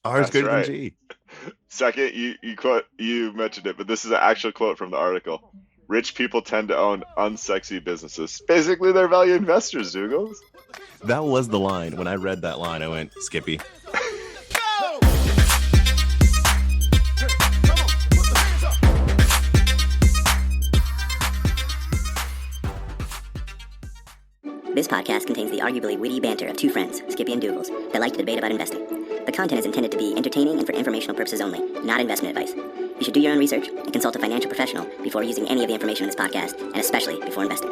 R is That's greater than right. G. Second, you mentioned it, but this is an actual quote from the article. Rich people tend to own unsexy businesses. Basically, they're value investors, Douglas. That was the line. When I read that line, I went, Skippy. This podcast contains the arguably witty banter of two friends, Skippy and Doogles, that like to debate about investing. The content is intended to be entertaining and for informational purposes only, not investment advice. You should do your own research and consult a financial professional before using any of the information in this podcast, and especially before investing.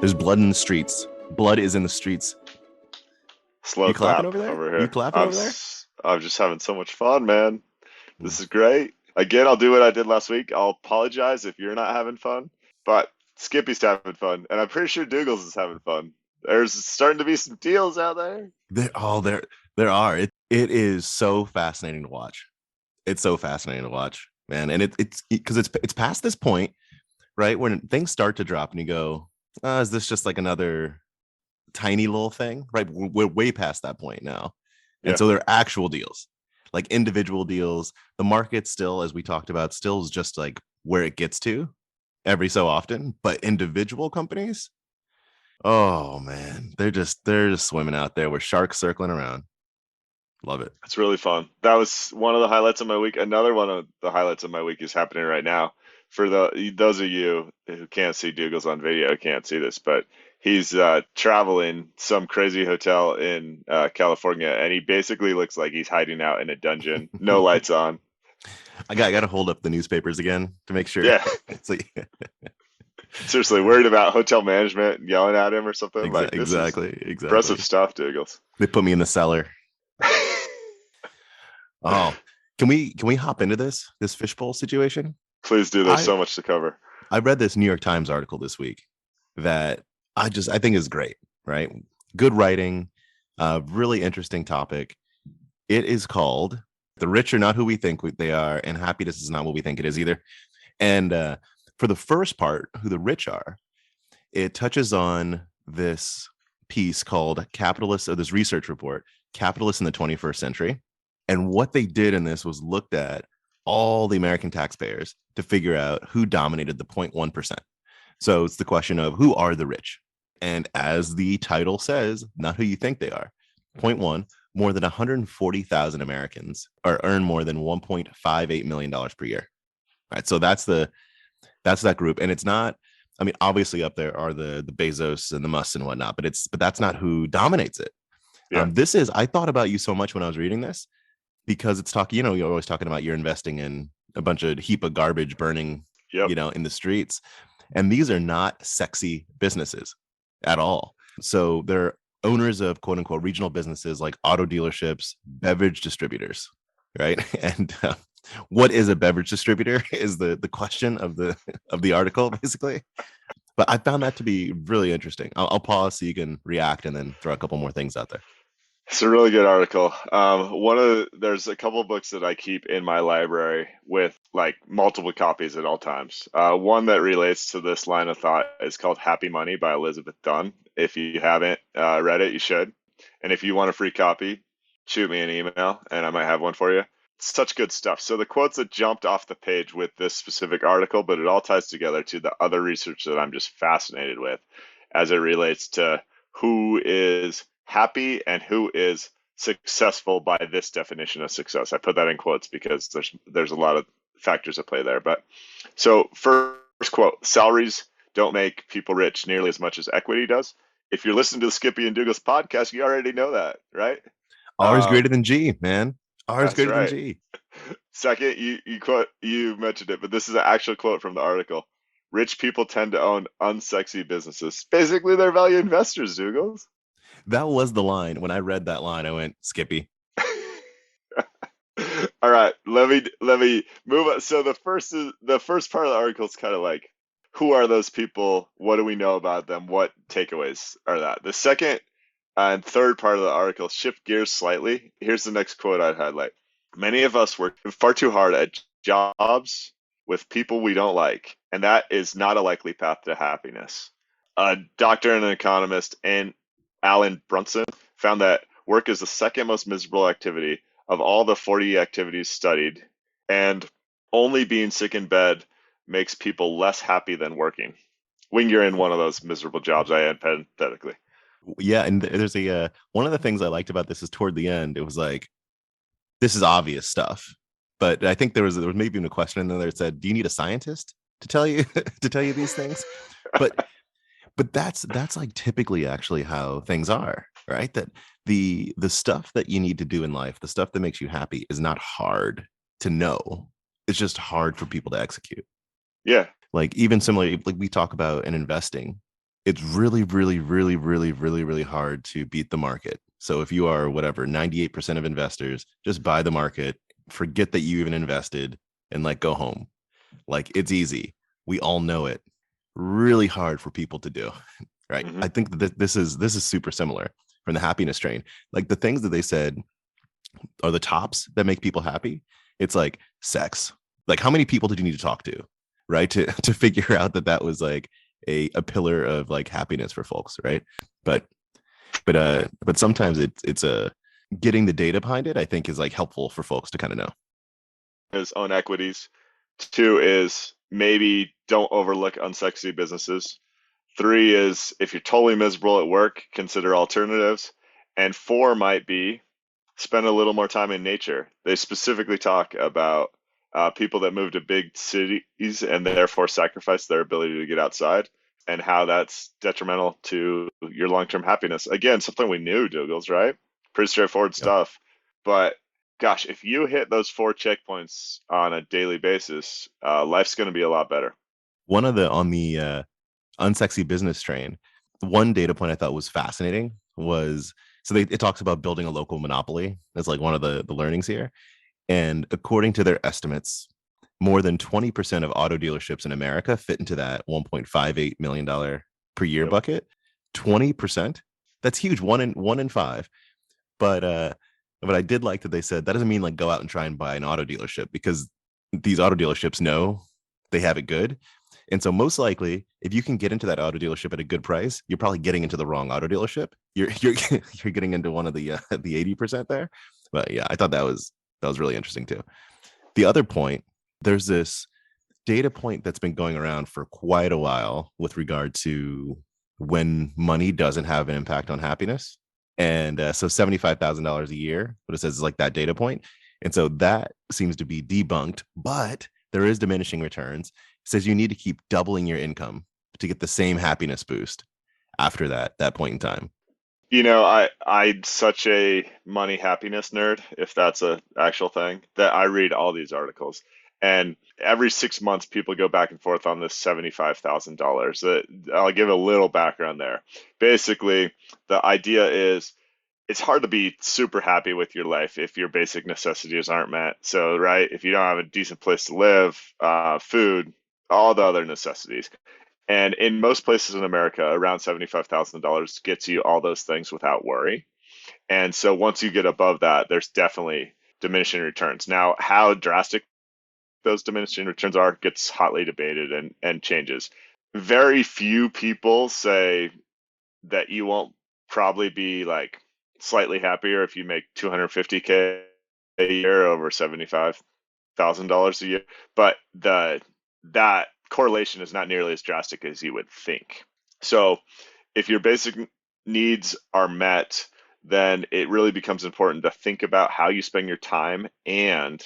There's blood in the streets. Blood is in the streets. Slow You clapping clap over there? over here. You clapping over there? I'm just having so much fun, man. This is great. Again, I'll do what I did last week. I'll apologize if you're not having fun, but Skippy's having fun, and I'm pretty sure Douglas is having fun. There's starting to be some deals out there. There are. It is so fascinating to watch. It's so fascinating to watch, man. And it's because it's past this point, right, when things start to drop, and you go, is this just like another tiny little thing? Right, we're way past that point now, and so they're actual deals, like individual deals. The market still, as we talked about, still is just like where it gets to every so often, but individual companies, oh man, they're just swimming out there with sharks circling around. Love it. It's really fun. That was one of the highlights of my week. Another one of the highlights of my week is happening right now. For those of you who can't see Douglas on video, can't see this, but he's traveling some crazy hotel in California, and he basically looks like he's hiding out in a dungeon, no lights on. I got to hold up the newspapers again to make sure. Yeah. It's like, seriously, worried about hotel management yelling at him or something. Exactly. Impressive stuff, Douglas. They put me in the cellar. Oh, can we hop into this fishbowl situation? Please do. There's so much to cover. I read this New York Times article this week that I think is great, right? Good writing, really interesting topic. It is called "The Rich Are Not Who We Think They Are, and Happiness Is Not What We Think It Is Either." And for the first part, who the rich are, it touches on this piece called "Capitalists," or this research report, "Capitalists in the 21st Century." And what they did in this was looked at all the American taxpayers to figure out who dominated the 0.1%. So it's the question of who are the rich? And as the title says, not who you think they are. 0.1, more than 140,000 Americans earn more than $1.58 million per year. All right, so that's that group. And it's not, I mean, obviously up there are the Bezos and the Musks and whatnot, but that's not who dominates it. Yeah. I thought about you so much when I was reading this, because it's talking, you're always talking about you're investing in a bunch of heap of garbage burning, in the streets. And these are not sexy businesses at all. So they're owners of quote unquote regional businesses like auto dealerships, beverage distributors, right? And what is a beverage distributor is the question of the article, basically. But I found that to be really interesting. I'll pause so you can react and then throw a couple more things out there. It's a really good article. There's a couple of books that I keep in my library with like multiple copies at all times. One that relates to this line of thought is called Happy Money by Elizabeth Dunn. If you haven't read it, you should. And if you want a free copy, shoot me an email and I might have one for you. It's such good stuff. So the quotes that jumped off the page with this specific article, but it all ties together to the other research that I'm just fascinated with as it relates to who is happy and who is successful by this definition of success. I put that in quotes because there's a lot of factors at play there. But so first quote, salaries don't make people rich nearly as much as equity does. If you're listening to the Skippy and Doogles podcast, you already know that, right? R is greater than G, man. R is greater than G. Second, you mentioned it, but this is an actual quote from the article. Rich people tend to own unsexy businesses. Basically, they're value investors, Douglas. That was the line. When I read that line, I went, Skippy. All right, let me move on. So the first part of the article is kind of like, who are those people? What do we know about them? What takeaways are that? The second and third part of the article shift gears slightly. Here's the next quote I'd highlight. Many of us work far too hard at jobs with people we don't like, and that is not a likely path to happiness. A doctor and an economist, and Alan Brunson, found that work is the second most miserable activity of all the 40 activities studied, and only being sick in bed makes people less happy than working when you're in one of those miserable jobs, I add parenthetically. Yeah, and there's a one of the things I liked about this is toward the end, it was like, this is obvious stuff. But I think there was maybe even a question in there that said, do you need a scientist to tell you to tell you these things? But that's like typically actually how things are, right? That the stuff that you need to do in life, the stuff that makes you happy is not hard to know. It's just hard for people to execute. Yeah. Like even similarly, like we talk about in investing, it's really, really, really, really, really, really hard to beat the market. So if you are whatever, 98% of investors, just buy the market, forget that you even invested, and like go home. Like it's easy. We all know it. Really hard for people to do. Right. Mm-hmm. I think that this is super similar from the happiness train. Like the things that they said are the tops that make people happy. It's like sex. Like how many people did you need to talk to, right, to figure out that was like a pillar of like happiness for folks, right? But sometimes it's a getting the data behind it, I think, is like helpful for folks to kind of know. Is own equities. 2 is maybe don't overlook unsexy businesses. 3 is if you're totally miserable at work, consider alternatives. And 4 might be spend a little more time in nature. They specifically talk about people that move to big cities and therefore sacrifice their ability to get outside, and how that's detrimental to your long-term happiness. Again, something we knew, Doogles, right? Pretty straightforward stuff. But gosh, if you hit those 4 checkpoints on a daily basis, life's going to be a lot better. One of the on the unsexy business train, one data point I thought was fascinating was, so it talks about building a local monopoly. That's like one of the learnings here. And according to their estimates, more than 20% of auto dealerships in America fit into that $1.58 million per year bucket. 20%. That's huge. One in five. But I did like that they said that doesn't mean like go out and try and buy an auto dealership, because these auto dealerships know they have it good. And so most likely, if you can get into that auto dealership at a good price, you're probably getting into the wrong auto dealership. You're getting into one of the 80% there. But yeah, I thought that was really interesting too. The other point, there's this data point that's been going around for quite a while with regard to when money doesn't have an impact on happiness. And so $75,000 a year, what it says is like that data point. And so that seems to be debunked, but there is diminishing returns. It says you need to keep doubling your income to get the same happiness boost after that point in time. You know, I'm such a money happiness nerd, if that's a actual thing, that I read all these articles. And every 6 months, people go back and forth on this $75,000. I'll give a little background there. Basically, the idea is it's hard to be super happy with your life if your basic necessities aren't met. So, right, if you don't have a decent place to live, food, all the other necessities. And in most places in America, around $75,000 gets you all those things without worry. And so once you get above that, there's definitely diminishing returns. Now, how drastic those diminishing returns are gets hotly debated and changes. Very few people say that you won't probably be like slightly happier if you make $250K a year over $75,000 a year. But that correlation is not nearly as drastic as you would think. So if your basic needs are met, then it really becomes important to think about how you spend your time and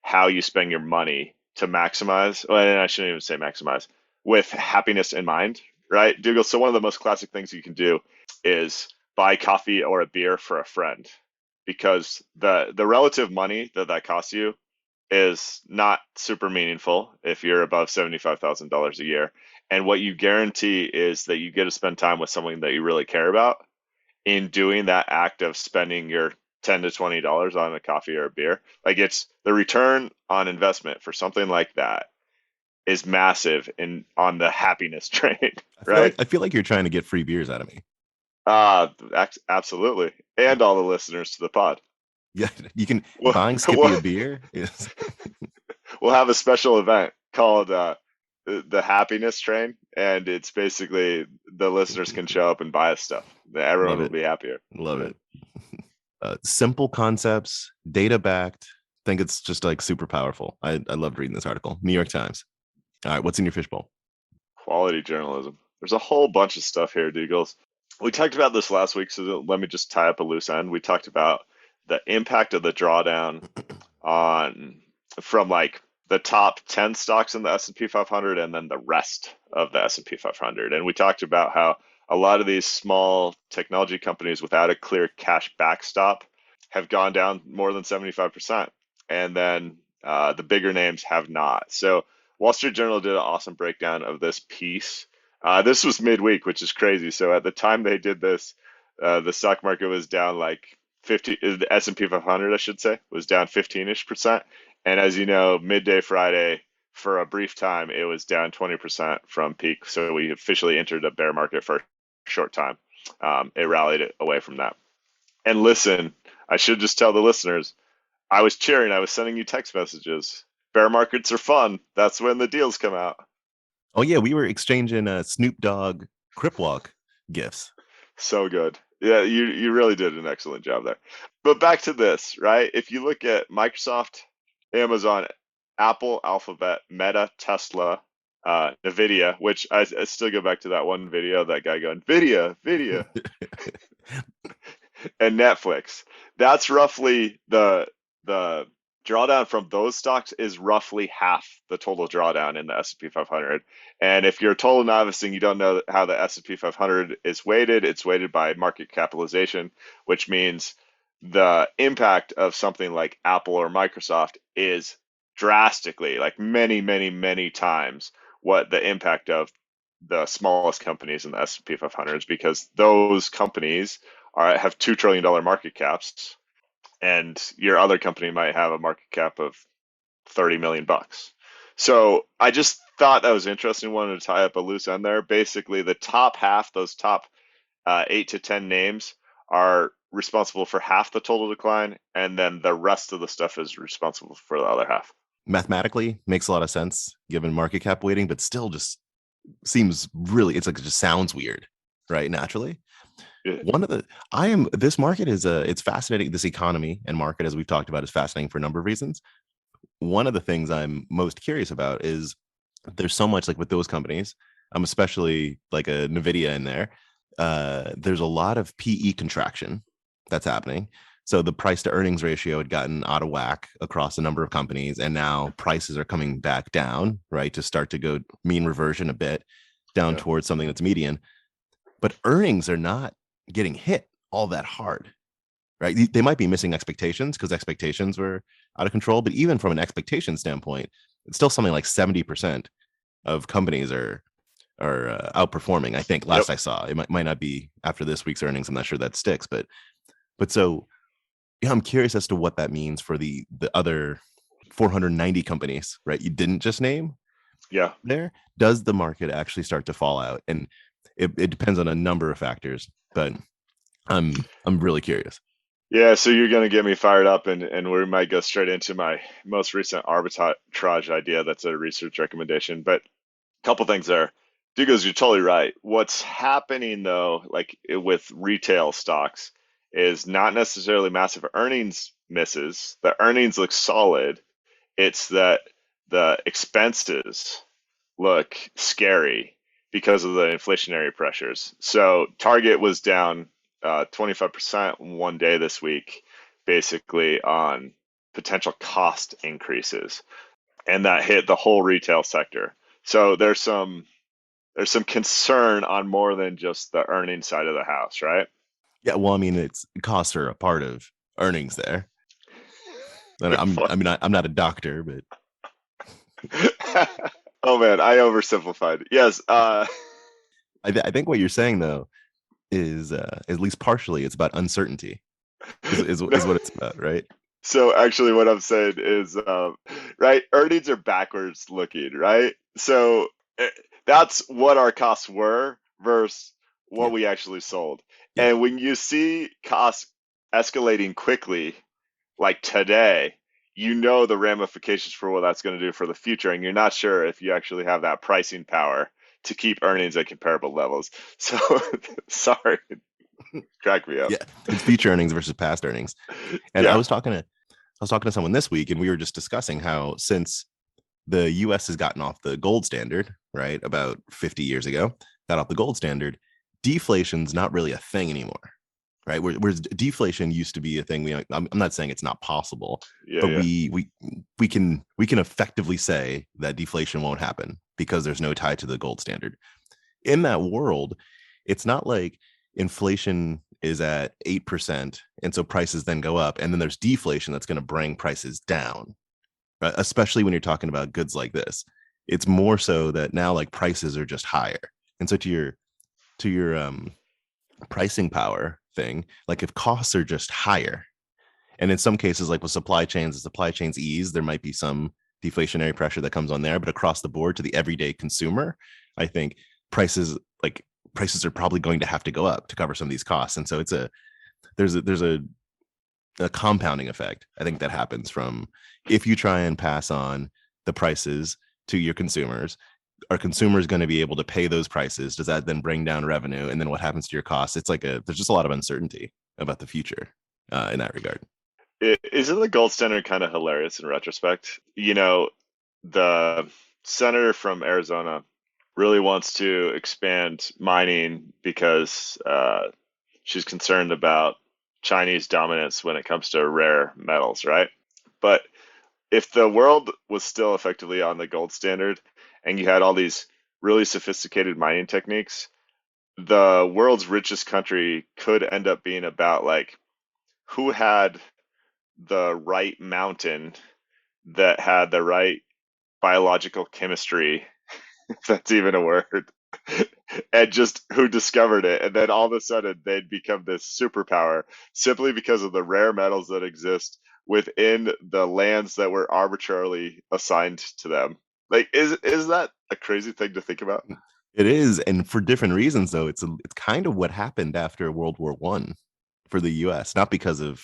how you spend your money to maximize, well, and I shouldn't even say maximize, with happiness in mind, right, Dougal? So one of the most classic things you can do is buy coffee or a beer for a friend, because the relative money that costs you is not super meaningful if you're above $75,000 a year. And what you guarantee is that you get to spend time with someone that you really care about in doing that act of spending your $10 to $20 on a coffee or a beer. Like, it's the return on investment for something like that is massive on the happiness train, right? I feel like you're trying to get free beers out of me. Absolutely. And all the listeners to the pod. Yeah, you can buying Skippy a beer. Yes. We'll have a special event called the happiness train, and it's basically the listeners can show up and buy us stuff. Everyone will be happier. Love it. Simple concepts, data backed. I think it's just like super powerful. I loved reading this article. New York Times. All right, what's in your fishbowl? Quality journalism. There's a whole bunch of stuff here, Douglas. We talked about this last week, so let me just tie up a loose end. We talked about the impact of the drawdown on from like the top 10 stocks in the S&P 500 and then the rest of the S&P 500. And we talked about how a lot of these small technology companies without a clear cash backstop have gone down more than 75%. And then the bigger names have not. So Wall Street Journal did an awesome breakdown of this piece. This was midweek, which is crazy. So at the time they did this, the stock market was down like 50, the S&P 500, I should say, was down 15-ish%. And as you know, midday Friday, for a brief time, it was down 20% from peak. So we officially entered a bear market for a short time. It rallied away from that. And listen, I should just tell the listeners, I was cheering. I was sending you text messages. Bear markets are fun. That's when the deals come out. Oh yeah, we were exchanging Snoop Dogg Crip Walk gifts. So good. Yeah, you really did an excellent job there. But back to this, right? If you look at Microsoft, Amazon, Apple, Alphabet, Meta, Tesla, Nvidia, which I still go back to that one video, that guy going, Nvidia, and Netflix. That's roughly the drawdown from those stocks is roughly half the total drawdown in the S&P 500. And if you're a total novice and you don't know how the S&P 500 is weighted, it's weighted by market capitalization, which means the impact of something like Apple or Microsoft is drastically, like many, many, many times what the impact of the smallest companies in the S&P 500 is, because those companies have $2 trillion market caps, and your other company might have a market cap of 30 million bucks. So I just thought that was interesting. Wanted to tie up a loose end there. Basically, the top half, those top 8 to 10 names, are responsible for half the total decline, and then the rest of the stuff is responsible for the other half. Mathematically makes a lot of sense given market cap weighting, but still just seems really, it's like, it just sounds weird, right? Naturally. Yeah. This market is it's fascinating. This economy and market, as we've talked about, is fascinating for a number of reasons. One of the things I'm most curious about is there's so much, like with those companies, especially like a Nvidia in there, there's a lot of PE contraction that's happening. So the price to earnings ratio had gotten out of whack across a number of companies, and now prices are coming back down, right, to start to go mean reversion a bit down towards something that's median. But earnings are not getting hit all that hard, right? They might be missing expectations because expectations were out of control. But even from an expectation standpoint, it's still something like 70% of companies are outperforming. I think last I saw, it might not be after this week's earnings. I'm not sure that sticks, but so yeah, I'm curious as to what that means for the other 490 companies, right? You didn't just name. Yeah. There, does the market actually start to fall out? And it depends on a number of factors, but I'm really curious. Yeah, so you're going to get me fired up, and we might go straight into my most recent arbitrage idea. That's a research recommendation. But a couple things there. Douglas, you're totally right. What's happening, though, like with retail stocks, is not necessarily massive earnings misses. The earnings look solid. It's that the expenses look scary because of the inflationary pressures. So Target was down 25% one day this week, basically on potential cost increases, and that hit the whole retail sector. So there's some concern on more than just the earnings side of the house, right? Yeah, well, I mean, costs are a part of earnings there. I'm not a doctor, but oh man, I oversimplified. Yes. I think what you're saying though is at least partially it's about uncertainty is what it's about, right? So actually what I'm saying is right, earnings are backwards looking, right? So that's what our costs were versus what we actually sold. Yeah. And when you see costs escalating quickly, like today, you know the ramifications for what that's going to do for the future, and you're not sure if you actually have that pricing power to keep earnings at comparable levels. So sorry. Crack me up. Yeah, it's future earnings versus past earnings. And Yeah. I was talking to someone this week, and we were just discussing how since the US has gotten off the gold standard, right, about 50 years ago, got off the gold standard, deflation's not really a thing anymore, right? Whereas deflation used to be a thing. I'm not saying it's not possible, but we can effectively say that deflation won't happen because there's no tie to the gold standard. In that world, it's not like inflation is at 8%, and so prices then go up, and then there's deflation that's going to bring prices down, right? Especially when you're talking about goods like this. It's more so that now like prices are just higher. And so to your pricing power thing, like if costs are just higher, and in some cases, like with supply chains, the supply chains ease, there might be some deflationary pressure that comes on there, but across the board to the everyday consumer, I think prices are probably going to have to go up to cover some of these costs. And so there's a compounding effect, I think, that happens from if you try and pass on the prices to your consumers. Are consumers going to be able to pay those prices? Does that then bring down revenue? And then what happens to your costs? It's like there's just a lot of uncertainty about the future in that regard. Isn't the gold standard kind of hilarious in retrospect? The senator from Arizona really wants to expand mining because she's concerned about Chinese dominance when it comes to rare metals, right? But if the world was still effectively on the gold standard and you had all these really sophisticated mining techniques, the world's richest country could end up being about like who had the right mountain that had the right biological chemistry, if that's even a word, and just who discovered it. And then all of a sudden they'd become this superpower simply because of the rare metals that exist within the lands that were arbitrarily assigned to them. Like, is that a crazy thing to think about? It is, and for different reasons, though. It's kind of what happened after World War I for the U.S., not because of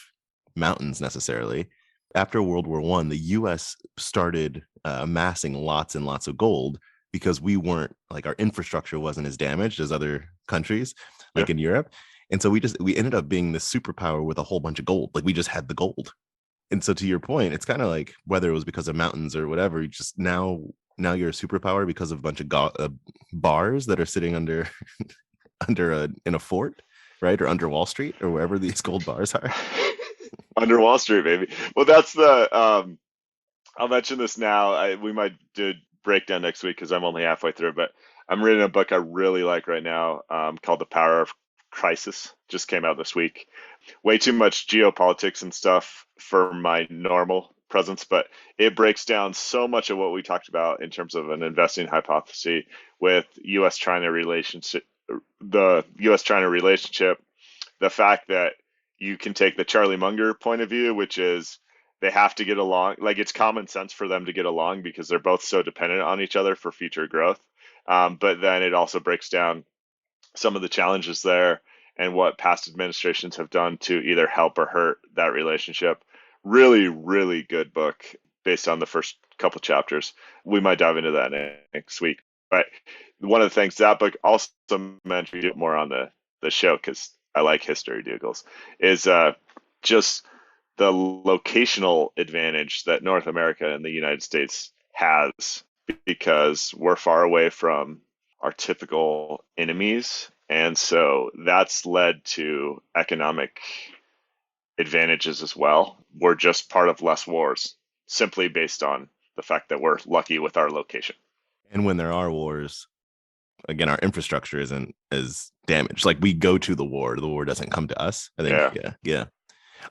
mountains necessarily. After World War I, the U.S. started amassing lots and lots of gold because we weren't like our infrastructure wasn't as damaged as other countries, like in Europe, and so we ended up being this superpower with a whole bunch of gold. Like we just had the gold. And so to your point, it's kind of like whether it was because of mountains or whatever, you just now you're a superpower because of a bunch of bars that are sitting under in a fort, right? Or under Wall Street or wherever these gold bars are. Under Wall Street, baby. Well, that's the I'll mention this now. We might do breakdown next week because I'm only halfway through, but I'm reading a book I really like right now called The Power of Crisis. Just came out this week. Way too much geopolitics and stuff for my normal presence, but it breaks down so much of what we talked about in terms of an investing hypothesis with U.S.-China relationship, the U.S.-China relationship, the fact that you can take the Charlie Munger point of view, which is they have to get along. Like it's common sense for them to get along because they're both so dependent on each other for future growth. But then it also breaks down some of the challenges there and what past administrations have done to either help or hurt that relationship. Really, really good book based on the first couple chapters. We might dive into that next week. But one of the things that book also mentioned more on the show, because I like history, Doogles, is just the locational advantage that North America and the United States has because we're far away from our typical enemies. And so that's led to economic advantages as well. We're just part of less wars simply based on the fact that we're lucky with our location. And when there are wars, again, our infrastructure isn't as damaged. Like we go to the war doesn't come to us. I think, yeah.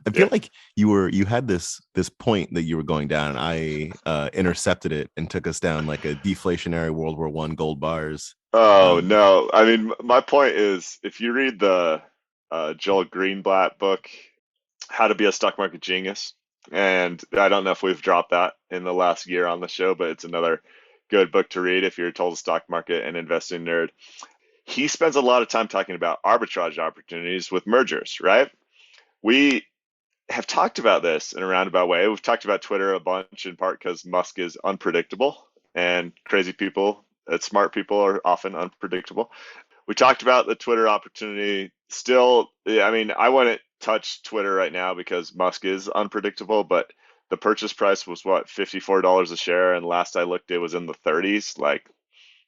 I feel like you had this point that you were going down, and I intercepted it and took us down like a deflationary World War I gold bars. Oh no! I mean, my point is, if you read the Joel Greenblatt book, How to Be a Stock Market Genius, and I don't know if we've dropped that in the last year on the show, but it's another good book to read if you're a total stock market and investing nerd. He spends a lot of time talking about arbitrage opportunities with mergers, right? We have talked about this in a roundabout way. We've talked about Twitter a bunch, in part because Musk is unpredictable and crazy people, smart people are often unpredictable. We talked about the Twitter opportunity still, I mean, I wouldn't touch Twitter right now because Musk is unpredictable, but the purchase price was what, $54 a share, and last I looked, it was in the 30s. Like,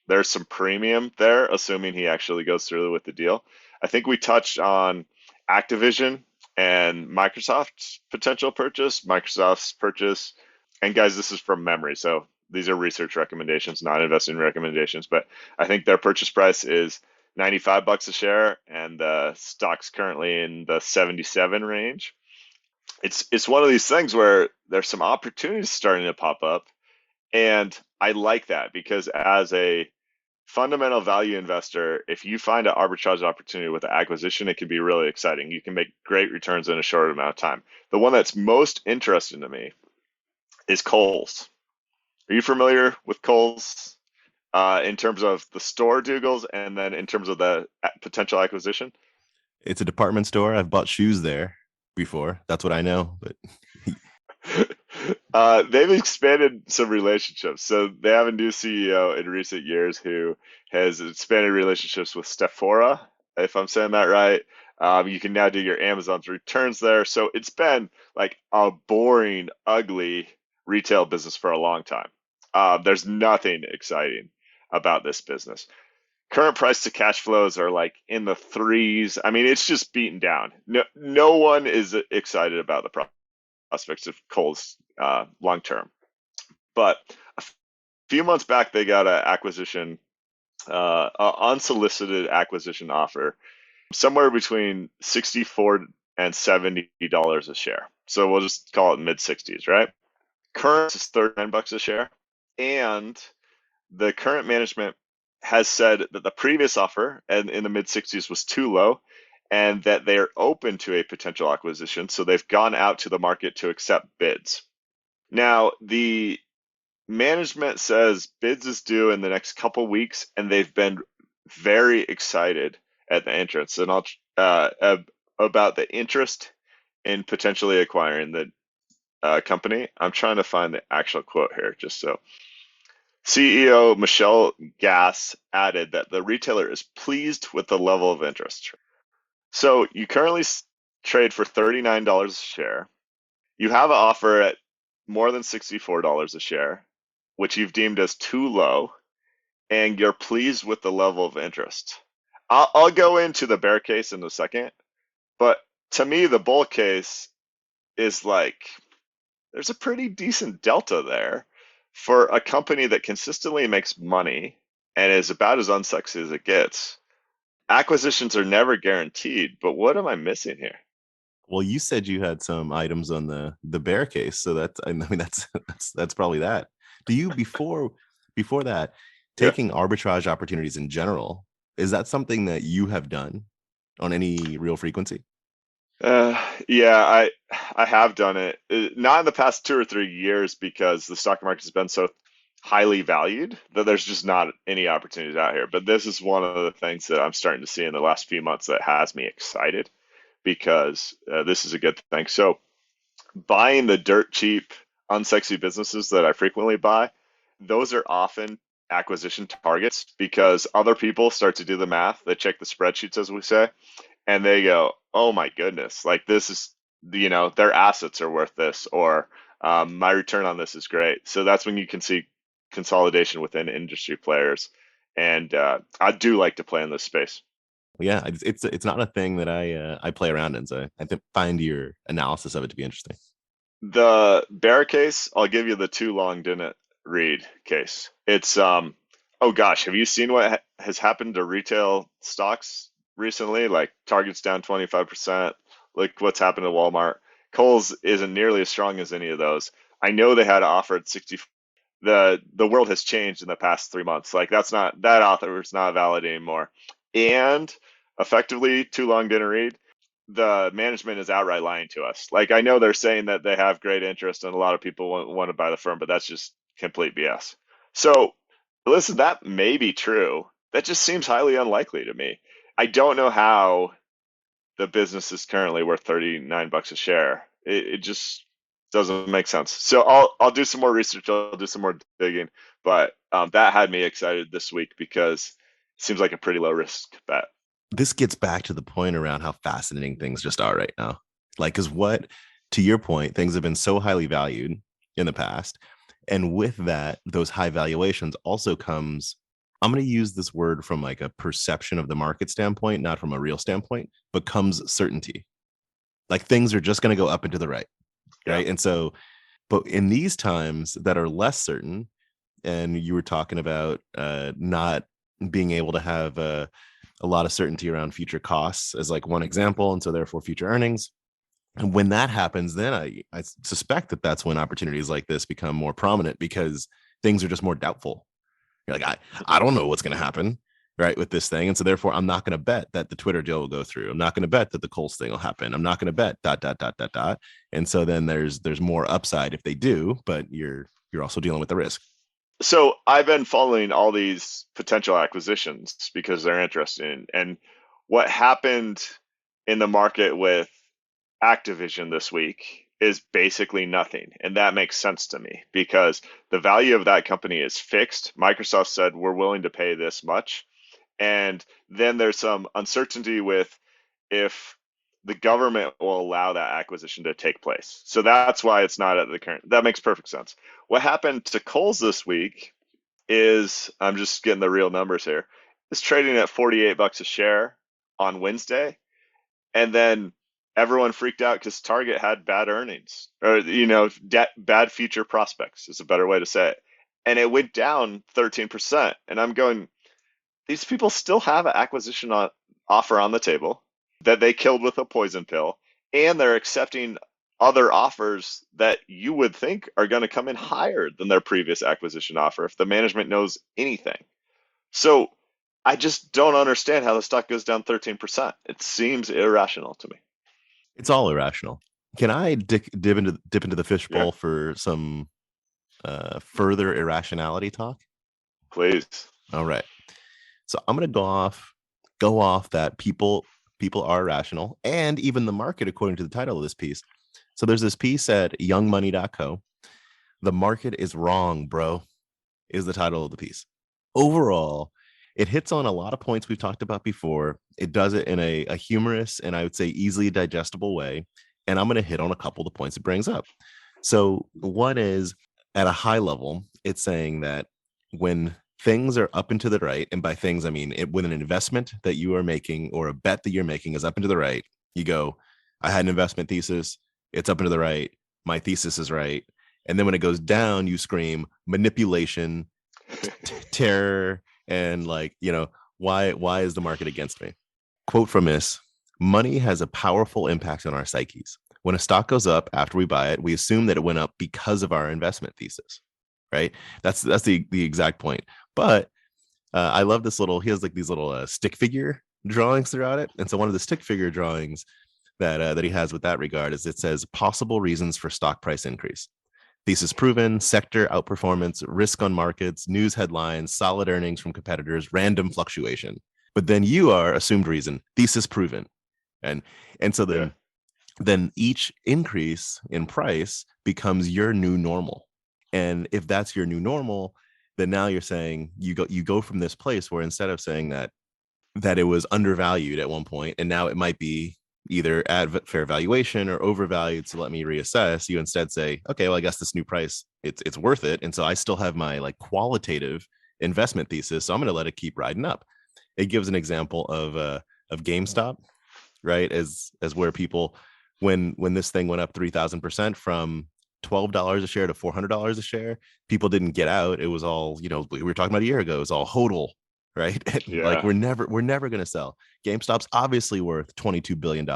there's some premium there, assuming he actually goes through with the deal. I think we touched on Activision and Microsoft's potential purchase, Microsoft's purchase. And guys, this is from memory, so these are research recommendations, not investing recommendations. But I think their purchase price is $95 a share, and the stock's currently in the 77 range. It's one of these things where there's some opportunities starting to pop up, and I like that because as a fundamental value investor, if you find an arbitrage opportunity with an acquisition, it can be really exciting. You can make great returns in a short amount of time. The one that's most interesting to me is Kohl's. Are you familiar with Kohl's in terms of the store, Doogles, and then in terms of the potential acquisition? It's a department store. I've bought shoes there before. That's what I know. But they've expanded some relationships. So they have a new CEO in recent years who has expanded relationships with Sephora, if I'm saying that right. You can now do your Amazon's returns there. So it's been like a boring, ugly retail business for a long time. There's nothing exciting about this business. Current price to cash flows are like in the threes. I mean, it's just beaten down. No one is excited about the prospects of Kohl's long term. But a few months back, they got an acquisition, an unsolicited acquisition offer, somewhere between $64 and $70 a share. So we'll just call it mid 60s, right? Current is $39 a share, and the current management has said that the previous offer and in the mid 60s was too low, and that they're open to a potential acquisition. So they've gone out to the market to accept bids. Now, the management says bids is due in the next couple weeks, and they've been very excited at the entrance and about the interest in potentially acquiring the company. I'm trying to find the actual quote here, just so. CEO Michelle Gass added that the retailer is pleased with the level of interest. So you currently trade for $39 a share. You have an offer at more than $64 a share, which you've deemed as too low, and you're pleased with the level of interest. I'll go into the bear case in a second, but to me, the bull case is like, there's a pretty decent delta there for a company that consistently makes money and is about as unsexy as it gets. Acquisitions are never guaranteed, but what am I missing here? Well, you said you had some items on the bear case, so that's that's probably that. Do you before that taking arbitrage opportunities in general, is that something that you have done on any real frequency? Yeah, I have done it. Not in the past 2 or 3 years because the stock market has been so highly valued that there's just not any opportunities out here. But this is one of the things that I'm starting to see in the last few months that has me excited because this is a good thing. So buying the dirt cheap, unsexy businesses that I frequently buy, those are often acquisition targets because other people start to do the math. They check the spreadsheets, as we say, and they go, oh my goodness, like this is, their assets are worth this, or my return on this is great. So that's when you can see consolidation within industry players. And I do like to play in this space. Yeah, it's not a thing that I play around in, so I find your analysis of it to be interesting. The bear case, I'll give you the too long didn't read case. It's oh gosh, have you seen what has happened to retail stocks recently? Like Target's down 25%. Look what's happened to Walmart. Kohl's isn't nearly as strong as any of those. I know they had an offer at 60. The world has changed in the past 3 months. Like that offer is not valid anymore. And effectively, too long didn't read. The management is outright lying to us. Like I know they're saying that they have great interest and a lot of people want to buy the firm, but that's just complete BS. So listen, that may be true. That just seems highly unlikely to me. I don't know how the business is currently worth $39 a share. It just doesn't make sense. So I'll do some more research. I'll do some more digging. But that had me excited this week because it seems like a pretty low risk bet. this gets back to the point around how fascinating things just are right now. Like, because what, to your point, things have been so highly valued in the past. And with that, those high valuations also comes, I'm going to use this word from like a perception of the market standpoint, not from a real standpoint, but comes certainty. Like things are just going to go up and to the right. Right. And so, but in these times that are less certain, and you were talking about not being able to have a lot of certainty around future costs as like one example, and so therefore future earnings. And when that happens, then I suspect that that's when opportunities like this become more prominent because things are just more doubtful. You're like, I don't know what's going to happen, right, with this thing. And so therefore, I'm not going to bet that the Twitter deal will go through. I'm not going to bet that the Coles thing will happen. I'm not going to bet ... And so then there's more upside if they do, but you're also dealing with the risk. So I've been following all these potential acquisitions because they're interesting. And what happened in the market with Activision this week is basically nothing. And that makes sense to me because the value of that company is fixed. Microsoft said, we're willing to pay this much. And then there's some uncertainty with if the government will allow that acquisition to take place. So that's why it's not at the current. That makes perfect sense. What happened to Kohl's this week is, I'm just getting the real numbers here, it's trading at $48 a share on Wednesday. And then everyone freaked out because Target had bad earnings, or bad future prospects is a better way to say it, and it went down 13%. And I'm going, these people still have an acquisition offer on the table that they killed with a poison pill, and they're accepting other offers that you would think are going to come in higher than their previous acquisition offer if the management knows anything. So I just don't understand how the stock goes down 13%. It seems irrational to me. It's all irrational. Can I dip into the fishbowl for some further irrationality talk? Please. All right. So I'm going to go off that people are irrational, and even the market, according to the title of this piece. So there's this piece at youngmoney.co. The market is wrong, bro, is the title of the piece. Overall, it hits on a lot of points we've talked about before. It does it in a humorous and I would say easily digestible way. And I'm going to hit on a couple of the points it brings up. So one is, at a high level, it's saying that when things are up and to the right, and by things, I mean when an investment that you are making or a bet that you're making is up and to the right, you go, I had an investment thesis, it's up and to the right, my thesis is right. And then when it goes down, you scream manipulation, terror, and why is the market against me? Quote from this: money has a powerful impact on our psyches. When a stock goes up after we buy it, we assume that it went up because of our investment thesis, right? That's the exact point. But I love this he has like these little stick figure drawings throughout it. And so one of the stick figure drawings that he has with that regard is, it says possible reasons for stock price increase. Thesis proven, sector outperformance, risk on markets, news headlines, solid earnings from competitors, random fluctuation. But then you are assumed reason, thesis proven. And so then each increase in price becomes your new normal. And if that's your new normal, then now you're saying you go from this place where instead of saying that it was undervalued at one point, and now it might be either at fair valuation or overvalued, so let me reassess, you instead say, okay, well, I guess this new price, it's worth it. And so I still have my like qualitative investment thesis, so I'm going to let it keep riding up. It gives an example of GameStop, right? As where people, when this thing went up 3,000% from $12 a share to $400 a share, people didn't get out. It was all, we were talking about a year ago, it was all hodl, right? Like we're never going to sell. GameStop's obviously worth $22 billion.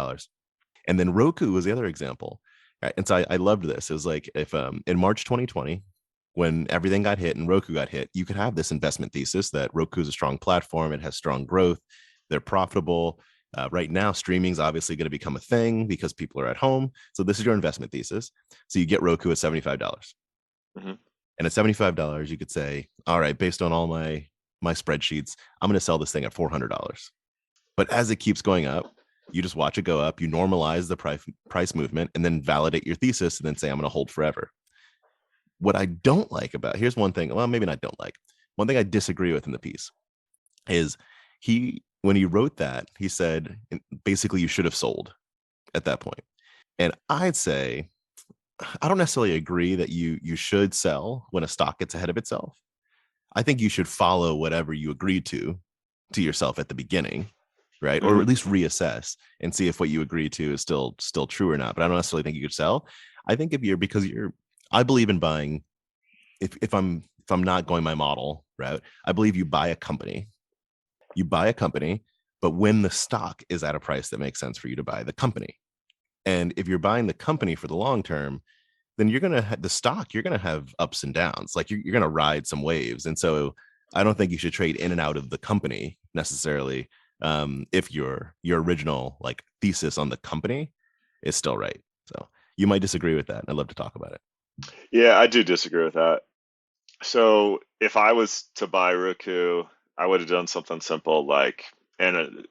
And then Roku was the other example, right? And so I loved this. It was like, if in March 2020, when everything got hit and Roku got hit, you could have this investment thesis that Roku is a strong platform, it has strong growth, they're profitable. Right now, streaming is obviously going to become a thing because people are at home. So this is your investment thesis. So you get Roku at $75. Mm-hmm. And at $75, you could say, all right, based on all my spreadsheets, I'm going to sell this thing at $400. But as it keeps going up, you just watch it go up, you normalize the price movement, and then validate your thesis, and then say, I'm going to hold forever. What I don't like about, here's one thing, well, maybe not don't like, one thing I disagree with in the piece is he when he wrote that, he said basically you should have sold at that point. And I'd say I don't necessarily agree that you should sell when a stock gets ahead of itself. I think you should follow whatever you agreed to yourself at the beginning, right? Or at least reassess and see if what you agreed to is still true or not. But I don't necessarily think you could sell. I think I believe in buying. If I'm not going my model route, I believe you buy a company. You buy a company, but when the stock is at a price that makes sense for you to buy the company. And if you're buying the company for the long term, then you're going to the stock, you're going to have ups and downs. Like you're going to ride some waves. And so I don't think you should trade in and out of the company necessarily. If your original like thesis on the company is still right. So you might disagree with that. And I'd love to talk about it. Yeah, I do disagree with that. So if I was to buy Roku, I would have done something simple like, and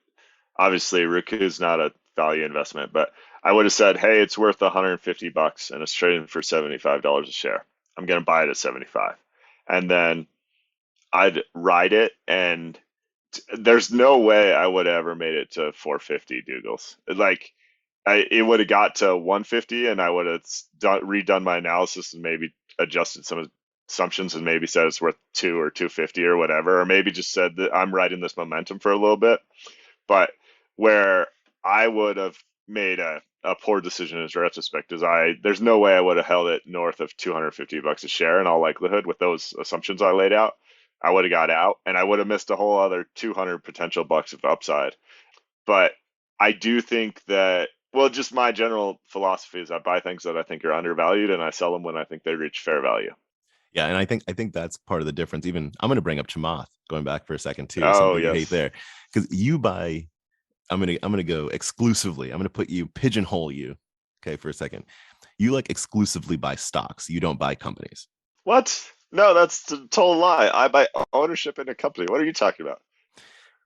obviously Roku is not a value investment, but I would have said, hey, it's worth $150 and it's trading for $75 a share. I'm going to buy it at 75. And then I'd ride it, and there's no way I would have ever made it to 450 Doogles. Like it would have got to 150 and I would have redone my analysis and maybe adjusted some assumptions and maybe said it's worth 2 or 250 or whatever, or maybe just said that I'm riding this momentum for a little bit. But where I would have made a poor decision in retrospect is there's no way I would have held it north of $250 a share in all likelihood with those assumptions I laid out. I would have got out and I would have missed a whole other 200 potential bucks of upside. But I do think that, well, just my general philosophy is I buy things that I think are undervalued and I sell them when I think they reach fair value. Yeah, and I think that's part of the difference. Even I'm going to bring up Chamath, going back for a second too. Oh, something yes. you hate there, because you buy. I'm gonna go exclusively. I'm gonna pigeonhole you. Okay, for a second. You like exclusively buy stocks. You don't buy companies. What? No, that's a total lie. I buy ownership in a company. What are you talking about?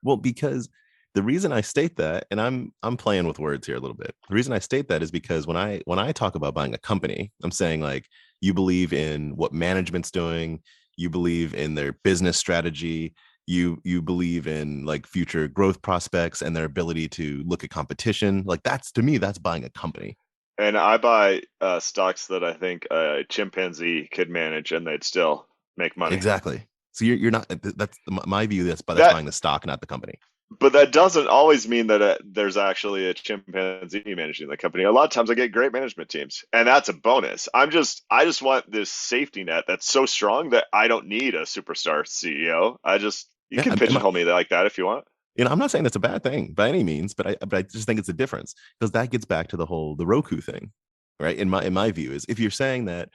Well, because the reason I state that, and I'm playing with words here a little bit. The reason I state that is because when I talk about buying a company, I'm saying like you believe in what management's doing, you believe in their business strategy, you believe in like future growth prospects and their ability to look at competition. Like that's, to me, that's buying a company. And I buy stocks that I think a chimpanzee could manage and they'd still make money. Exactly. So you're not, that's my view. That's buying the stock, not the company. But that doesn't always mean that there's actually a chimpanzee managing the company. A lot of times I get great management teams, and that's a bonus. I just want this safety net that's so strong that I don't need a superstar CEO. You can pigeonhole me like that if you want. I'm not saying that's a bad thing by any means, but I just think it's a difference, because that gets back to the Roku thing, right? In my view, is if you're saying that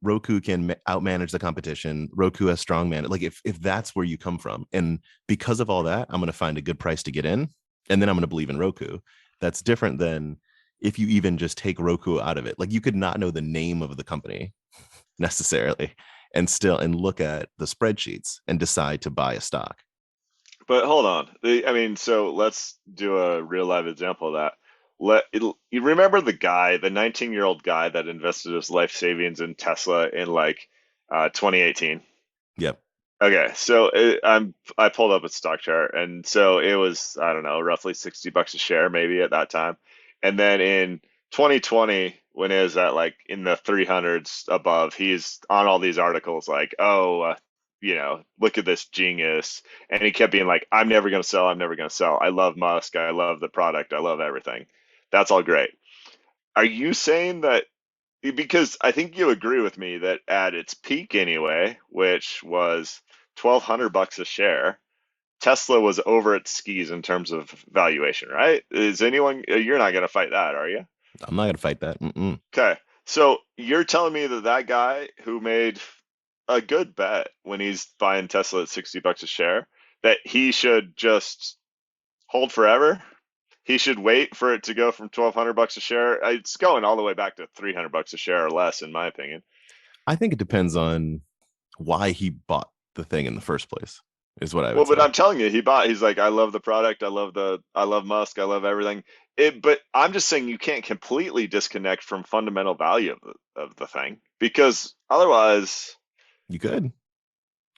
Roku can outmanage the competition, Roku has strong man, like if that's where you come from, and because of all that, I'm going to find a good price to get in, and then I'm going to believe in Roku. That's different than if you even just take Roku out of it. Like you could not know the name of the company necessarily and look at the spreadsheets and decide to buy a stock. But hold on. So let's do a real live example of that. You remember the 19-year-old guy that invested his life savings in Tesla in 2018? Yep. Okay, so I pulled up a stock chart, and so it was, I don't know, roughly $60 a share maybe at that time. And then in 2020, when it was at in the 300s above, he's on all these articles like, look at this genius. And he kept being like, I'm never going to sell. I'm never going to sell. I love Musk. I love the product. I love everything. That's all great. Are you saying that, because I think you agree with me that at its peak anyway, which was $1,200 a share, Tesla was over its skis in terms of valuation, right? You're not going to fight that, are you? I'm not going to fight that. Mm-mm. Okay. So you're telling me that guy who made a good bet when he's buying Tesla at $60 a share, that he should just hold forever? He should wait for it to go from $1,200 a share. It's going all the way back to $300 a share or less, in my opinion. I think it depends on why he bought the thing in the first place, is what I would say. But I'm telling you, he's like, I love the product. I love Musk. I love everything. But I'm just saying you can't completely disconnect from fundamental value of the thing, because otherwise you could.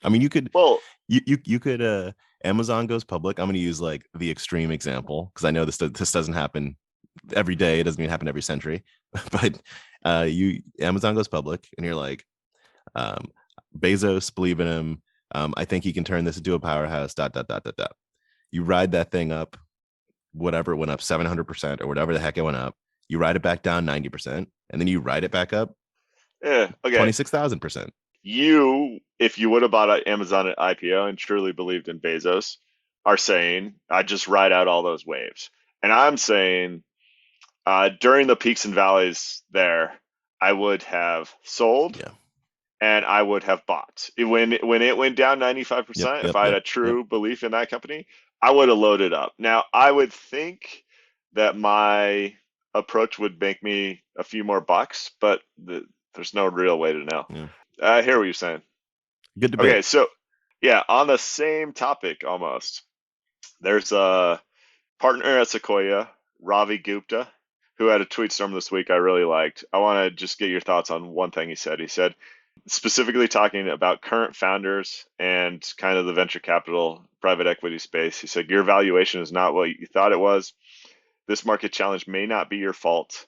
I mean, you could. Well, you could. Amazon goes public. I'm going to use like the extreme example because I know this doesn't happen every day. It doesn't even happen every century. But Amazon goes public, and you're like, Bezos, believe in him. I think he can turn this into a powerhouse. ... You ride that thing up, whatever it went up 700% or whatever the heck it went up. You ride it back down 90%, and then you ride it back up. Yeah. Okay. 26,000%. If you would have bought Amazon at IPO and truly believed in Bezos, are saying I just ride out all those waves. And I'm saying during the peaks and valleys there, I would have sold. Yeah. And I would have bought when it went down 95%. If I had a true belief in that company, I would have loaded up. Now, I would think that my approach would make me a few more bucks, but there's no real way to know. Yeah. I hear what you're saying. Good debate. Okay, so yeah, on the same topic almost, there's a partner at Sequoia, Ravi Gupta, who had a tweet storm this week I really liked. I want to just get your thoughts on one thing he said. He said, specifically talking about current founders and kind of the venture capital, private equity space. He said, your valuation is not what you thought it was. This market challenge may not be your fault,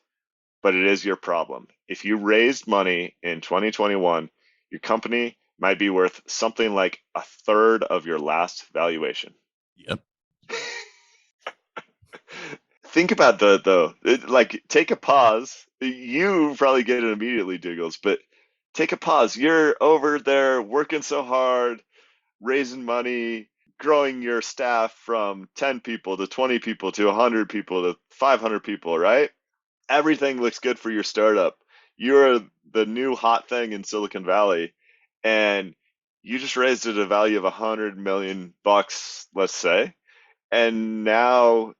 but it is your problem. If you raised money in 2021, your company might be worth something like a third of your last valuation. Yep. Think about take a pause. You probably get it immediately, Doogles, but take a pause. You're over there working so hard, raising money, growing your staff from 10 people to 20 people to 100 people to 500 people, right? Everything looks good for your startup. You're the new hot thing in Silicon Valley, and you just raised it a value of $100 million, let's say. And now,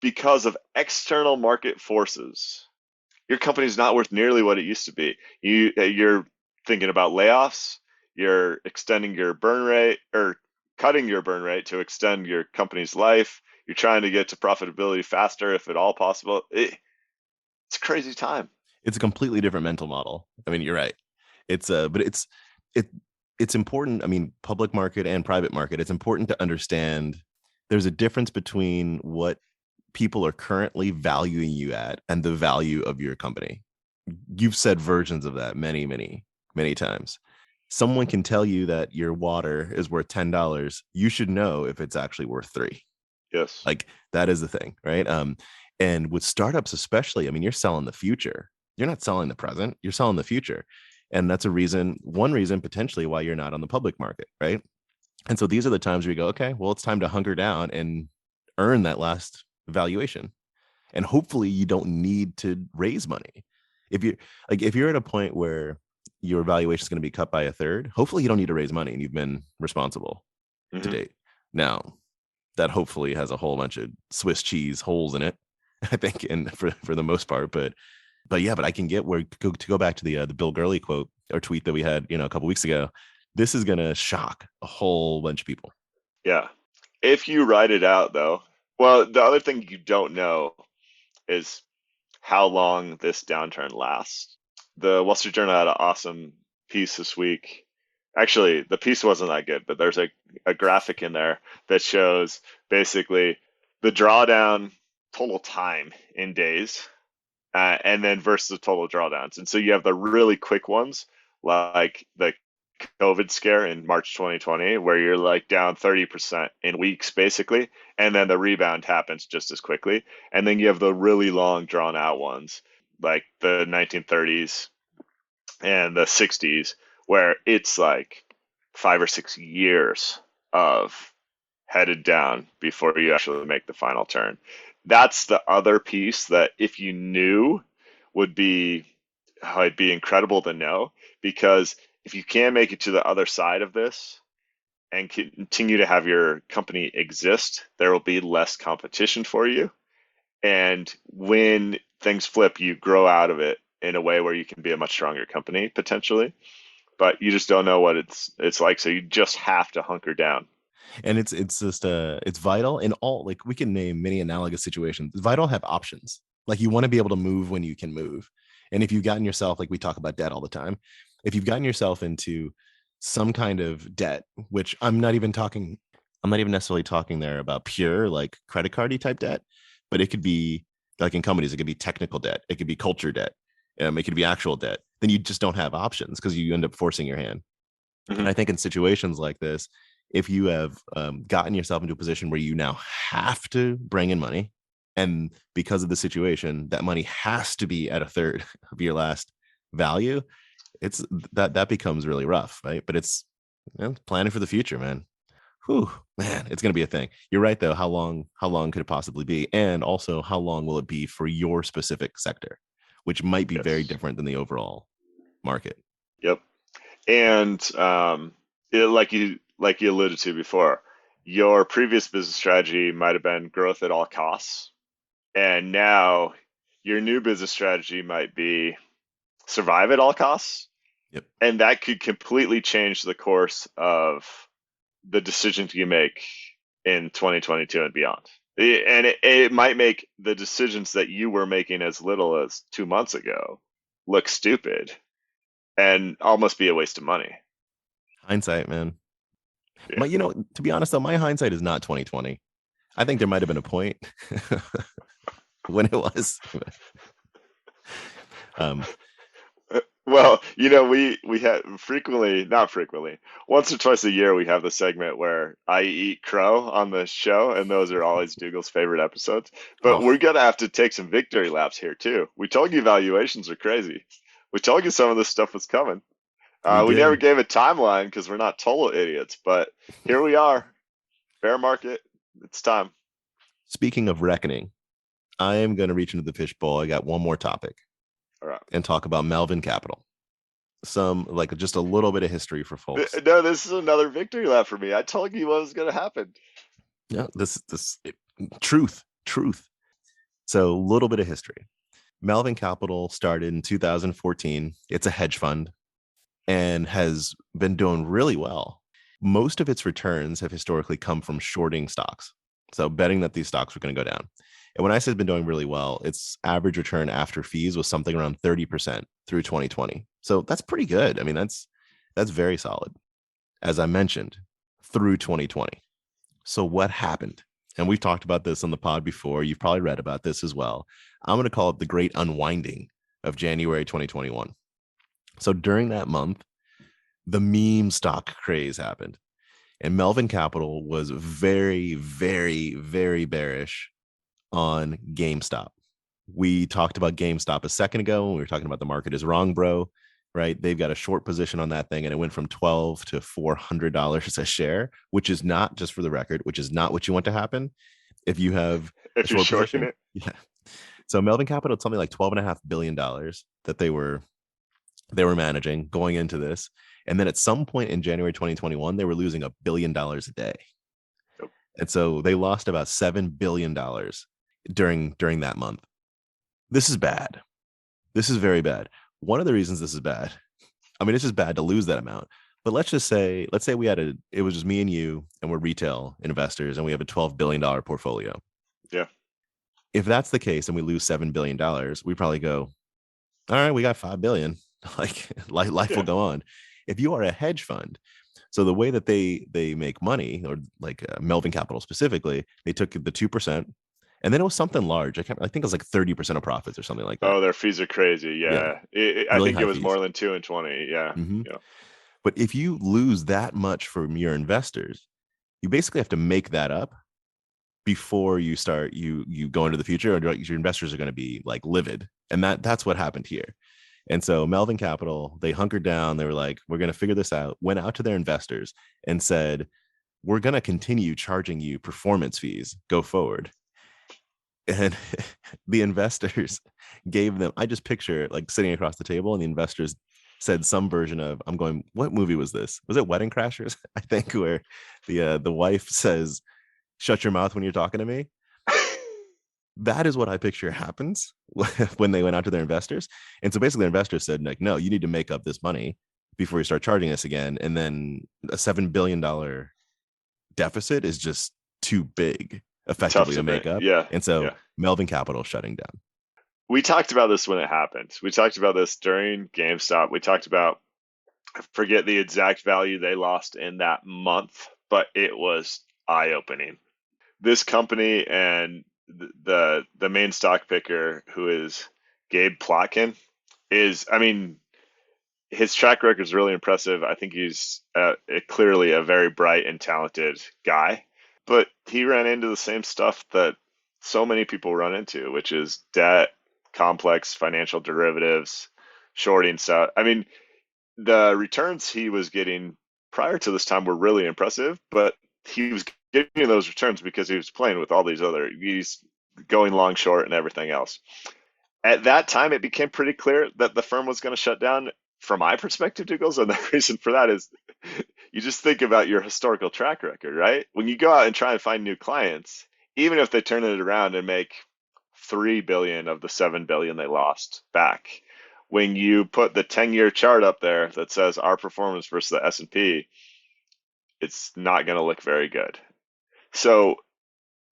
because of external market forces, your company's not worth nearly what it used to be. You're thinking about layoffs, you're extending your burn rate or cutting your burn rate to extend your company's life. You're trying to get to profitability faster, if at all possible. It's a crazy time. It's a completely different mental model. I mean, you're right. But it's important. I mean, public market and private market, it's important to understand there's a difference between what people are currently valuing you at and the value of your company. You've said versions of that many, many, many times. Someone can tell you that your water is worth $10. You should know if it's actually worth $3. Yes. Like that is the thing, right? And with startups especially, I mean, you're selling the future. You're not selling the present, you're selling the future. And that's one reason potentially why you're not on the public market, right? And so these are the times where you go, okay, well, it's time to hunker down and earn that last valuation. And hopefully you don't need to raise money. If you're at a point where your valuation is going to be cut by a third, hopefully you don't need to raise money and you've been responsible to date. Now, that hopefully has a whole bunch of Swiss cheese holes in it, I think, and for the most part. But I can get where to go back to the Bill Gurley quote or tweet that we had, a couple weeks ago. This is going to shock a whole bunch of people. Yeah. If you write it out, though, well, the other thing you don't know is how long this downturn lasts. The Wall Street Journal had an awesome piece this week. Actually, the piece wasn't that good, but there's a graphic in there that shows basically the drawdown total time in days, and then versus the total drawdowns. And so you have the really quick ones, like the COVID scare in March 2020, where you're like down 30% in weeks, basically. And then the rebound happens just as quickly. And then you have the really long drawn out ones, like the 1930s and the 60s, where it's like 5 or 6 years of headed down before you actually make the final turn. That's the other piece that if you knew it'd be incredible to know, because if you can make it to the other side of this and continue to have your company exist, there will be less competition for you. And when things flip, you grow out of it in a way where you can be a much stronger company potentially, but you just don't know what it's like. So you just have to hunker down. And it's just it's vital in all, like we can name many analogous situations. It's vital to have options. Like you want to be able to move when you can move. And if you've gotten yourself, like we talk about debt all the time, if you've gotten yourself into some kind of debt, which I'm not even talking I'm not even necessarily talking there about pure like credit cardy type debt, but it could be like in companies, it could be technical debt, it could be culture debt, it could be actual debt. Then you just don't have options because you end up forcing your hand. And I think in situations like this, if you have gotten yourself into a position where you now have to bring in money, and because of the situation, that money has to be at a third of your last value, it's that becomes really rough, right? But it's planning for the future, man. Whew, man, it's going to be a thing. You're right, though. How long could it possibly be? And also, how long will it be for your specific sector, which might be very different than the overall market? Yep. And like you alluded to before, your previous business strategy might have been growth at all costs, and now your new business strategy might be survive at all costs. Yep. And that could completely change the course of the decisions you make in 2022 and beyond. And it might make the decisions that you were making as little as 2 months ago look stupid and almost be a waste of money. Hindsight, man. Yeah. But to be honest, though, my hindsight is not 2020. I think there might have been a point when it was. Well, we have not frequently, once or twice a year, we have the segment where I eat crow on the show, and those are always Doogles' favorite episodes. But we're going to have to take some victory laps here, too. We told you valuations are crazy. We told you some of this stuff was coming. We never gave a timeline because we're not total idiots, but here we are. Bear market. It's time. Speaking of reckoning, I am going to reach into the fishbowl. I got one more topic. All right. And talk about Melvin Capital. Just a little bit of history for folks. No, this is another victory lap for me. I told you what was going to happen. Yeah, truth. So a little bit of history. Melvin Capital started in 2014. It's a hedge fund and has been doing really well. Most of its returns have historically come from shorting stocks. So betting that these stocks were going to go down. And when I say it's been doing really well, its average return after fees was something around 30% through 2020. So that's pretty good. I mean, that's very solid. As I mentioned, through 2020. So what happened? And we've talked about this on the pod before. You've probably read about this as well. I'm going to call it the great unwinding of January 2021. So during that month, the meme stock craze happened. And Melvin Capital was very, very, very bearish on GameStop. We talked about GameStop a second ago when we were talking about the market is wrong, bro, right? They've got a short position on that thing, and it went from $12 to $400 a share, which is not, just for the record, which is not what you want to happen if you have if you're shorting it. Yeah. So Melvin Capital, it's something like $12.5 billion that they were managing going into this. And then at some point in January 2021, they were losing $1 billion a day. Yep. And so they lost about $7 billion during that month. This is bad. This is very bad. One of the reasons this is bad, I mean, it's just bad to lose that amount. But let's say it was just me and you, and we're retail investors, and we have a $12 billion portfolio. Yeah. If that's the case and we lose $7 billion, we probably go, all right, we got $5 billion. Like life will go on. If you are a hedge fund, so the way that they make money, or like Melvin Capital specifically, they took the 2%. And then it was something large. I think it was like 30% of profits or something like that. Oh, their fees are crazy. Yeah. I think it was fees. More than 2 and 20. Yeah. Mm-hmm. Yeah. But if you lose that much from your investors, you basically have to make that up before you start, you go into the future, or your investors are going to be like livid. And that's what happened here. And so Melvin Capital, they hunkered down. They were like, we're going to figure this out, went out to their investors and said, we're going to continue charging you performance fees go forward. And the investors gave them, I just picture like sitting across the table, and the investors said some version of, I'm going, what movie was this? Was it Wedding Crashers? I think, where the wife says, shut your mouth when you're talking to me. That is what I picture happens when they went out to their investors. And so basically the investors said, like, no, you need to make up this money before you start charging us again. And then a $7 billion deficit is just too big effectively to make up. Yeah. And so Melvin Capital shutting down. We talked about this when it happened. We talked about this during GameStop. We talked about, I forget the exact value they lost in that month, but it was eye-opening. This company and the main stock picker, who is Gabe Plotkin, is, I mean, his track record is really impressive. I think he's clearly a very bright and talented guy, but he ran into the same stuff that so many people run into, which is debt, complex financial derivatives, shorting stuff. I mean, the returns he was getting prior to this time were really impressive, but he was getting those returns because he was playing with all these other, he's going long, short, and everything else. At that time, it became pretty clear that the firm was going to shut down. From my perspective, Douglas, and the reason for that is you just think about your historical track record, right? When you go out and try and find new clients, even if they turn it around and make 3 billion of the 7 billion they lost back, when you put the 10-year chart up there that says our performance versus the S&P, it's not going to look very good. So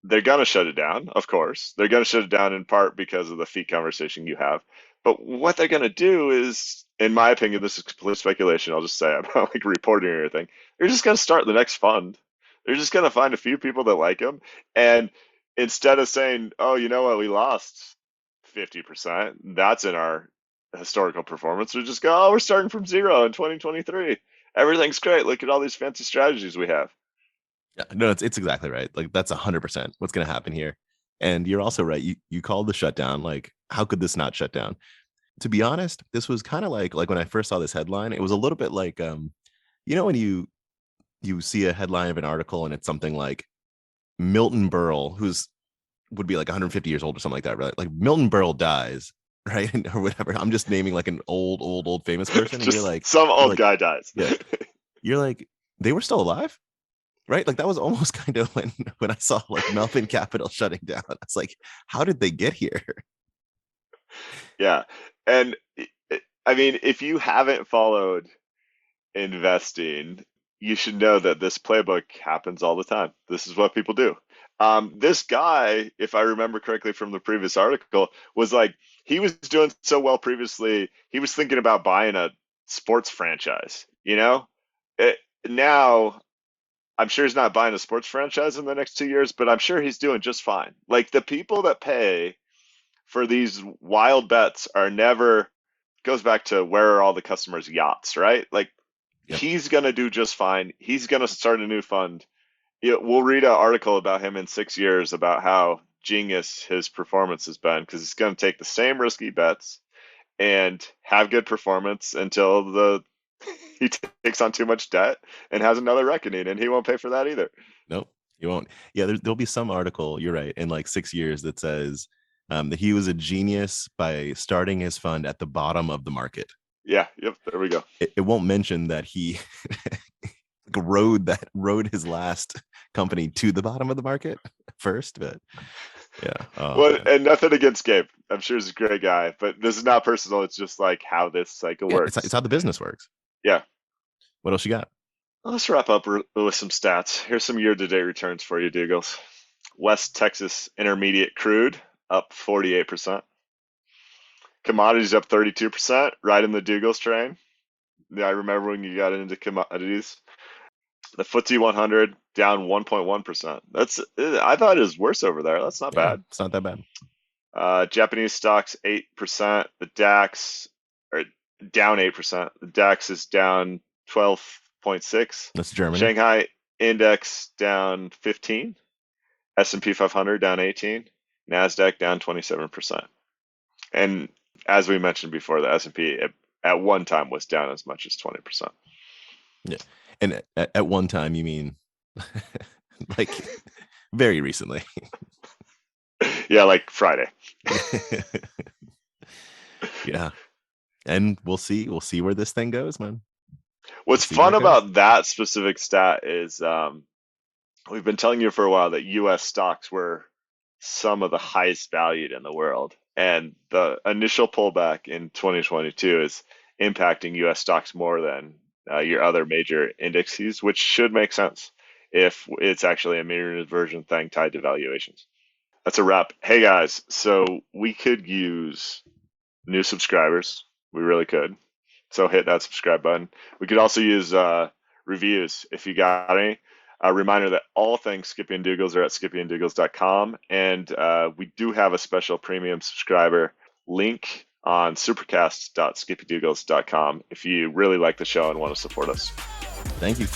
they're going to shut it down, of course. They're going to shut it down in part because of the fee conversation you have. But what they're going to do is, in my opinion, this is complete speculation, I'll just say, I'm not like reporting or anything. They're just going to start the next fund. They're just going to find a few people that like them. And instead of saying, oh, you know what, we lost 50%, that's in our historical performance, we just go, oh, we're starting from zero in 2023. Everything's great. Look at all these fancy strategies we have. Yeah, no, it's exactly right. Like that's 100% what's going to happen here. And you're also right. You called the shutdown. Like, how could this not shut down? To be honest, this was kind of like when I first saw this headline, it was a little bit like when you see a headline of an article and it's something like Milton Berle, would be like 150 years old or something like that, right? Like Milton Berle dies, right? Or whatever. I'm just naming like an old famous person. And you're like, some old guy dies. Yeah. You're like, they were still alive? Right? Like that was almost kind of when I saw like Melvin Capital shutting down. It's like, how did they get here? Yeah. And I mean, if you haven't followed investing, you should know that this playbook happens all the time. This is what people do. This guy, if I remember correctly from the previous article, was like, he was doing so well previously, he was thinking about buying a sports franchise, Now, I'm sure he's not buying a sports franchise in the next 2 years, but I'm sure he's doing just fine. Like the people that pay for these wild bets are never, goes back to where are all the customers' yachts, right? Like Yep. He's going to do just fine. He's going to start a new fund. We'll read an article about him in 6 years about how genius his performance has been, because he's going to take the same risky bets and have good performance until he takes on too much debt and has another reckoning, and he won't pay for that either. Nope, he won't. Yeah, there'll be some article, you're right, in like 6 years that says that he was a genius by starting his fund at the bottom of the market. Yeah, yep, there we go. It won't mention that he rode his last company to the bottom of the market first, but yeah. Well, and nothing against Gabe. I'm sure he's a great guy, but this is not personal. It's just like how this cycle works. It's how the business works. Yeah. What else you got? Well, let's wrap up with some stats. Here's some year-to-date returns for you, Dougles. West Texas Intermediate crude up 48%. Commodities up 32%, right in the Dougles train. Yeah, I remember when you got into commodities. The FTSE 100 down 1.1%. I thought it was worse over there. That's not bad. It's not that bad. Japanese stocks 8%. The DAX are down 8%. The DAX is down 12.6. That's Germany. Shanghai index down 15. S&P 500 down 18. NASDAQ down 27%. And as we mentioned before, the S&P at one time was down as much as 20%. Yeah. And at one time, you mean like very recently? Yeah, like Friday. Yeah. And we'll see where this thing goes, man. What's fun about that specific stat is we've been telling you for a while that U.S. stocks were some of the highest valued in the world. And the initial pullback in 2022 is impacting U.S. stocks more than your other major indexes, which should make sense if it's actually a mean reversion thing tied to valuations. That's a wrap. Hey guys, so we could use new subscribers. We really could. So hit that subscribe button. We could also use reviews if you got any. A reminder that all things Skippy and Doogles are at skippyanddoogles.com. And we do have a special premium subscriber link on supercast.skippydoogles.com if you really like the show and want to support us. Thank you.